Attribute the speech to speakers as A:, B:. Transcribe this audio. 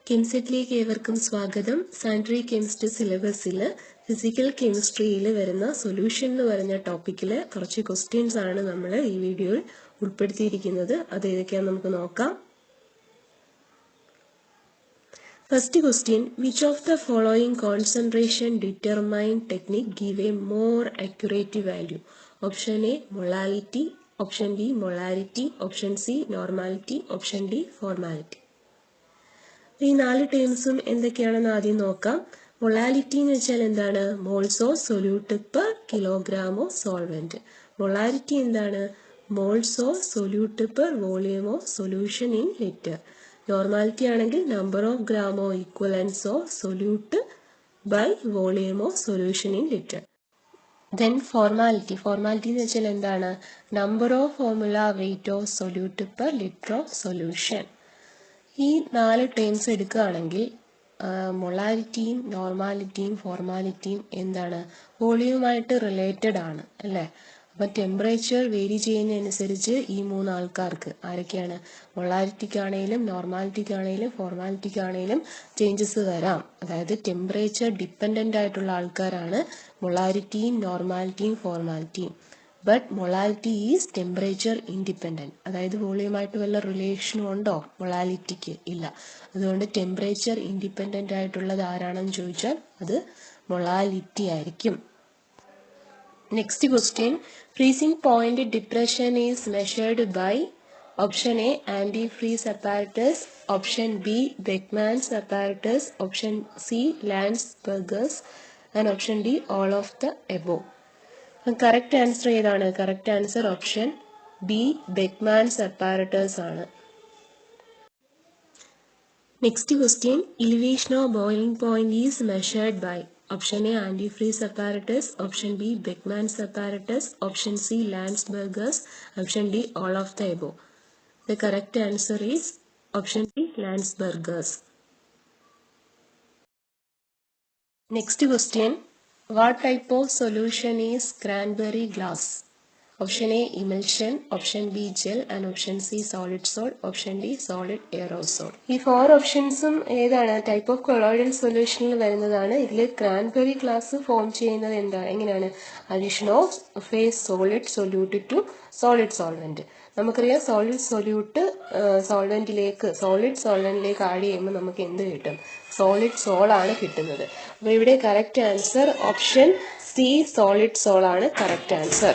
A: കെംസെറ്റിലേക്ക് ഏവർക്കും സ്വാഗതം. Sanitary chemistry സിലബസിൽ ഫിസിക്കൽ കെമിസ്ട്രിയിൽ വരുന്ന സൊല്യൂഷൻ എന്ന് പറഞ്ഞ ടോപ്പിക്കിൽ കുറച്ച് ക്വസ്റ്റ്യൻസ് ആണ് നമ്മൾ ഈ വീഡിയോയിൽ ഉൾപ്പെടുത്തിയിരിക്കുന്നത്. അത് ഏതൊക്കെയാണെന്ന് നമുക്ക് നോക്കാം. First question, which of the following concentration determine technique give A more accurate value? Option A molality, option B molarity, option C normality, option D formality. ഈ 4 ടേംസും എന്തൊക്കെയാണെന്ന് ആദ്യം നോക്കാം. മൊളാലിറ്റി എന്ന് വെച്ചാൽ എന്താണ്? Moles of solute per kilogram of solvent. Molarity എന്താണ്? Moles of solute per volume of solution in litre. Normality ആണെങ്കിൽ number of gram of equivalence of solute by volume of solution in litre. Then formality. Formality എന്ന് വെച്ചാൽ എന്താണ്? Number of formula weight of solute per litre of solution. ഈ 4 terms എടുക്കുകയാണെങ്കിൽ മൊളാരിറ്റിയും നോർമാലിറ്റിയും ഫോർമാലിറ്റിയും എന്താണ്? വോളിയവുമായിട്ട് related ആണ് അല്ലേ? അപ്പം ടെമ്പറേച്ചർ വേരി ചെയ്യുന്നതനുസരിച്ച് ഈ 3 ആൾക്കാർക്ക് ആരൊക്കെയാണ്? മൊളാരിറ്റിക്കാണേലും നോർമാലിറ്റിക്കാണേലും ഫോർമാലിറ്റിക്കാണേലും ചേഞ്ചസ് വരാം. അതായത് ടെമ്പറേച്ചർ ഡിപ്പെൻഡൻ്റ് ആയിട്ടുള്ള ആൾക്കാരാണ് മൊളാരിറ്റിയും നോർമാലിറ്റിയും ഫോർമാലിറ്റിയും. But molality is temperature independent. അതായത് വോളിയമായിട്ട് വല്ല റിലേഷനും ഉണ്ടോ മൊളാലിറ്റിക്ക്? ഇല്ല. അതുകൊണ്ട് ടെമ്പറേച്ചർ ഇൻഡിപെൻഡൻ്റ് ആയിട്ടുള്ളത് ആരാണെന്ന് ചോദിച്ചാൽ അത് മൊളാലിറ്റി ആയിരിക്കും. Next question, freezing point depression is measured by option A anti freeze apparatus, option B Beckmann's apparatus, option C Landsberger's and option D all of the above. Correct answer ഏതാണ്? Correct answer option B Beckmann's apparatus ആണ്. Next question, elevation of boiling point is measured by option A antifreeze apparatus, option B Beckmann's apparatus, option C Landsberger's, option D all of the above. The correct answer is option B ലാൻഡ്സ്ബർഗേഴ്സ്. Next question, what type of solution is cranberry glass? Option A emulsion, option B gel and option C solid salt, option D solid aerosol. ഈ 4 ഓപ്ഷൻസും ഏതാണ്? Type of colloidal സൊല്യൂഷനിൽ വരുന്നതാണ്. ഇതിൽ cranberry glass form ചെയ്യുന്നത് എന്താണ്? എങ്ങനെയാണ്? Addition of phase solid solute to solid solvent. നമുക്കറിയാം solid solute solid സോൾവെന്റിലേക്ക് ആഡ് ചെയ്യുമ്പോൾ നമുക്ക് എന്ത് കിട്ടും? സോളിഡ് സോൾ ആണ് കിട്ടുന്നത്. അപ്പോൾ ഇവിടെ correct answer option C solid sol ആണ് കറക്റ്റ് ആൻസർ.